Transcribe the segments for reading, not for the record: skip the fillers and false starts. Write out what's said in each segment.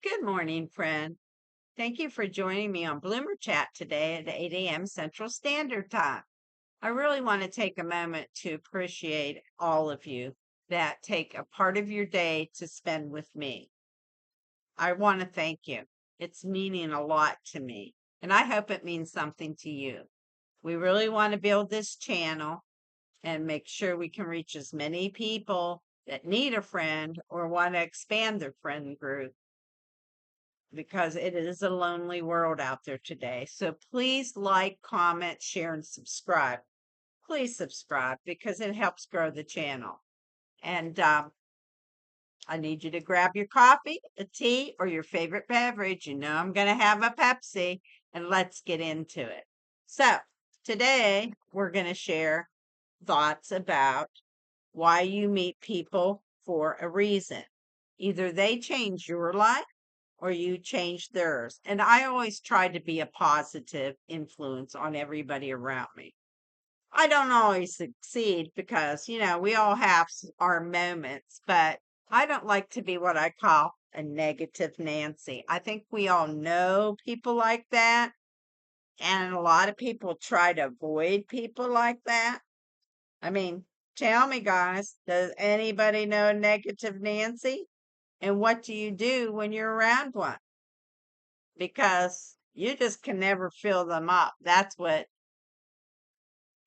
Good morning, friend. Thank you for joining me on Bloomer Chat today at 8 a.m. Central Standard Time. I really want to take a moment to appreciate all of you that take a part of your day to spend with me. I want to thank you. It's meaning a lot to me, and I hope it means something to you. We really want to build this channel and make sure we can reach as many people that need a friend or want to expand their friend group because it is a lonely world out there today. So please like, comment, share, and subscribe. Please subscribe because it helps grow the channel. And I need you to grab your coffee, a tea, or your favorite beverage. You know I'm going to have a Pepsi, and let's get into it. So today we're going to share thoughts about why you meet people for a reason. Either they change your life or you change theirs. And I always try to be a positive influence on everybody around me. I don't always succeed because, we all have our moments, but I don't like to be what I call a negative Nancy. I think we all know people like that. And a lot of people try to avoid people like that. I mean, tell me, guys, does anybody know negative Nancy? And what do you do when you're around one? Because you just can never fill them up. That's what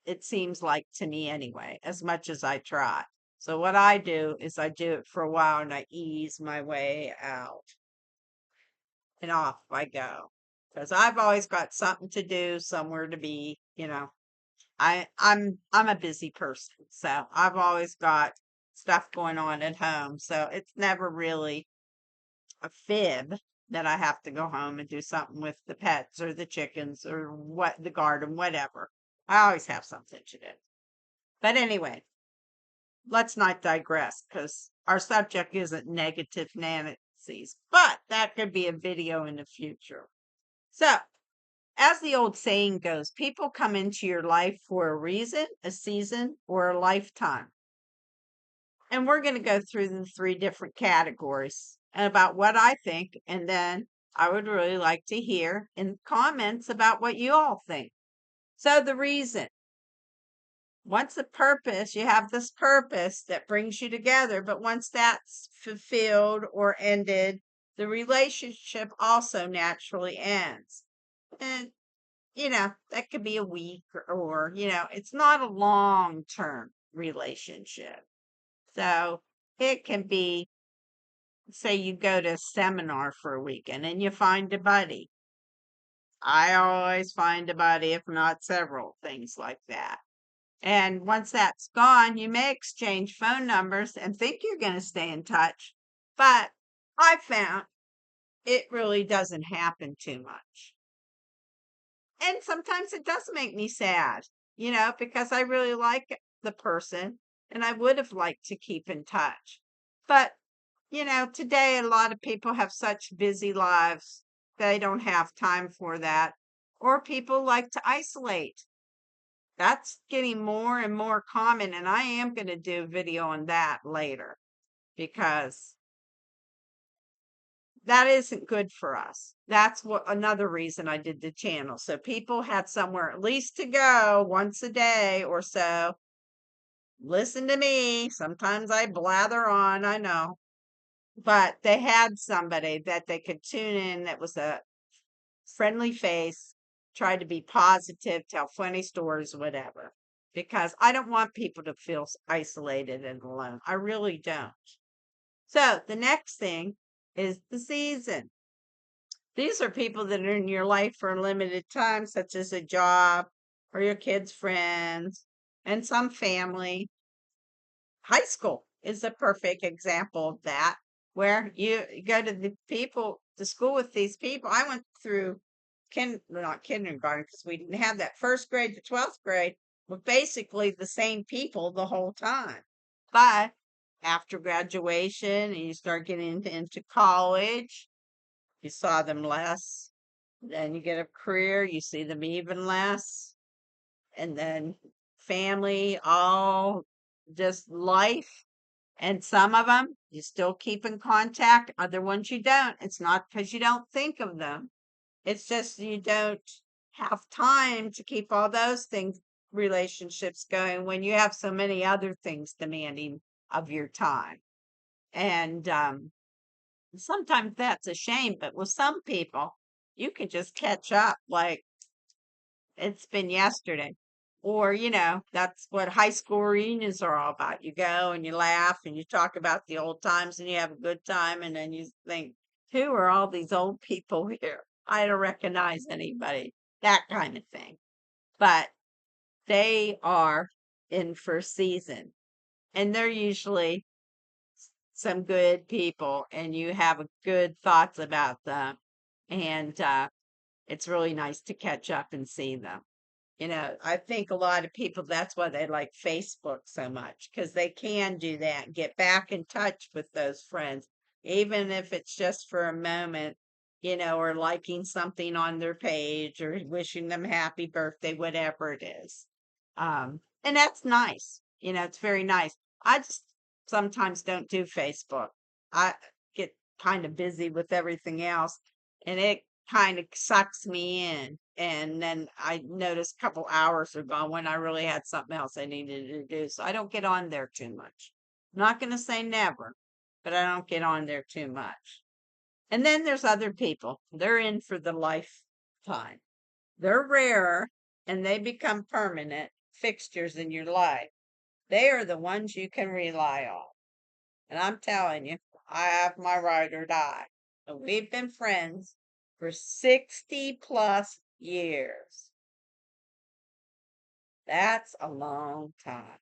it seems like to me anyway, as much as I try. So what I do is I do it for a while and I ease my way out and off I go. Because I've always got something to do, somewhere to be. I'm a busy person. So I've always got stuff going on at home. So it's never really a fib that I have to go home and do something with the pets or the chickens or the garden, whatever. I always have something to do. But anyway, let's not digress because our subject isn't negative Nancy's, but that could be a video in the future. So, as the old saying goes, people come into your life for a reason, a season, or a lifetime. And we're going to go through the three different categories and about what I think. And then I would really like to hear in comments about what you all think. So, the reason once the purpose, you have this purpose that brings you together. But once that's fulfilled or ended, the relationship also naturally ends. And, that could be a week or it's not a long term relationship. So, it can be, say you go to a seminar for a weekend and you find a buddy. I always find a buddy, if not several things like that. And once that's gone, you may exchange phone numbers and think you're going to stay in touch. But I found it really doesn't happen too much. And sometimes it does make me sad, because I really like the person and I would have liked to keep in touch. But today a lot of people have such busy lives, they don't have time for that. Or people like to isolate. That's getting more and more common, and I am going to do a video on that later because that isn't good for us. That's what another reason I did the channel. So people had somewhere at least to go once a day or so. Listen to me. Sometimes I blather on, I know. But they had somebody that they could tune in that was a friendly face, try to be positive, tell funny stories, whatever. Because I don't want people to feel isolated and alone. I really don't. So the next thing is the season. These are people that are in your life for a limited time, such as a job or your kids' friends and some family. High school is a perfect example of that, where you go to school with these people. I went through not kindergarten because we didn't have that, first grade to 12th grade with basically the same people the whole time. But after graduation and you start getting into college, you saw them less. Then you get a career, you see them even less. And then family, all just life And some of them you still keep in contact, other ones you don't. It's not because you don't think of them. It's just you don't have time to keep all those things, relationships going when you have so many other things demanding of your time. And sometimes that's a shame, but with some people, you can just catch up like it's been yesterday. Or, that's what high school reunions are all about. You go and you laugh and you talk about the old times and you have a good time. And then you think, who are all these old people here? I don't recognize anybody, that kind of thing. But they are in for season and they're usually some good people and you have a good thoughts about them. And it's really nice to catch up and see them. I think a lot of people, that's why they like Facebook so much, because they can do that, get back in touch with those friends, even if it's just for a moment, or liking something on their page or wishing them happy birthday, whatever it is. And that's nice. It's very nice. I just sometimes don't do Facebook. I get kind of busy with everything else, and it kind of sucks me in. And then I notice a couple hours are gone when I really had something else I needed to do. So I don't get on there too much. I'm not going to say never, but I don't get on there too much. And then there's other people. They're in for the lifetime. They're rare and they become permanent fixtures in your life. They are the ones you can rely on. And I'm telling you, I have my ride or die. And we've been friends for 60 plus years. That's a long time.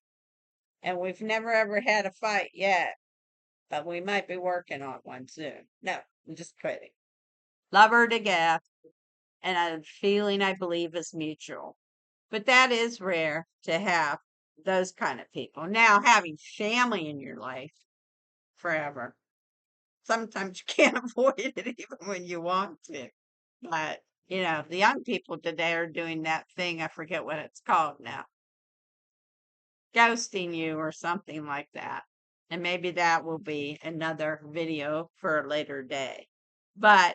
And we've never ever had a fight yet, but we might be working on one soon. No, I'm just kidding. Love her to death, and a feeling I believe is mutual. But that is rare to have those kind of people. Now, having family in your life forever, sometimes you can't avoid it even when you want to. But, the young people today are doing that thing. I forget what it's called now. Ghosting you or something like that. And maybe that will be another video for a later day. But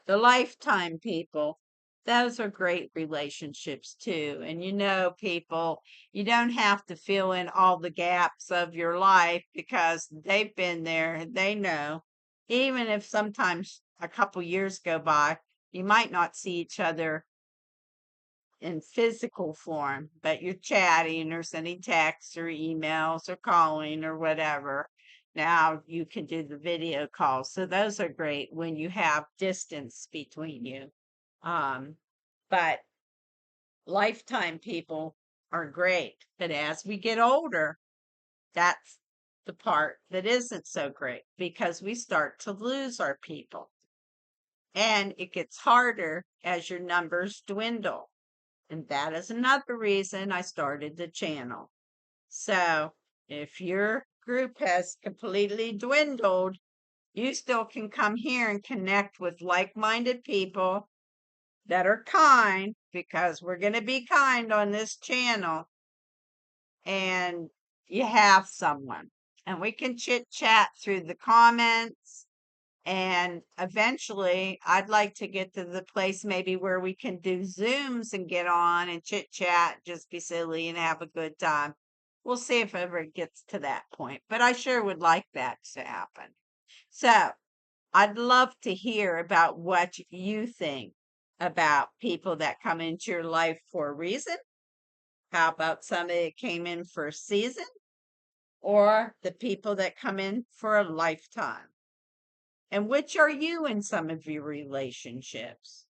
the lifetime people, those are great relationships too. And people, you don't have to fill in all the gaps of your life because they've been there, they know. Even if sometimes a couple years go by, you might not see each other in physical form, but you're chatting or sending texts or emails or calling or whatever. Now you can do the video calls. So those are great when you have distance between you. But lifetime people are great. But as we get older, that's the part that isn't so great because we start to lose our people. And it gets harder as your numbers dwindle. And that is another reason I started the channel. So if your group has completely dwindled, you still can come here and connect with like-minded people that are kind, because we're going to be kind on this channel. And you have someone. And we can chit chat through the comments. And eventually, I'd like to get to the place maybe where we can do Zooms and get on and chit chat, just be silly and have a good time. We'll see if ever it gets to that point, but I sure would like that to happen. So I'd love to hear about what you think about people that come into your life for a reason. How about somebody that came in for a season, or the people that come in for a lifetime? And which are you in some of your relationships?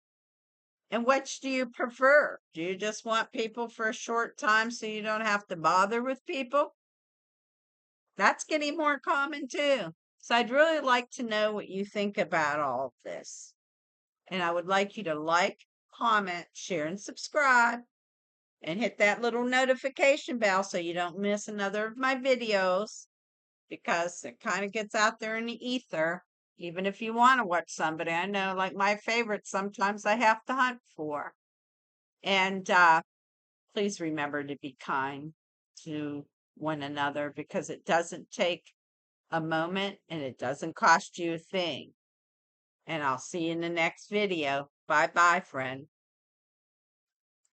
And which do you prefer? Do you just want people for a short time so you don't have to bother with people? That's getting more common too. So I'd really like to know what you think about all of this. And I would like you to like, comment, share, and subscribe. And hit that little notification bell so you don't miss another of my videos, because it kind of gets out there in the ether. Even if you want to watch somebody, I know, like my favorites, sometimes I have to hunt for. And please remember to be kind to one another because it doesn't take a moment and it doesn't cost you a thing. And I'll see you in the next video. Bye bye, friend.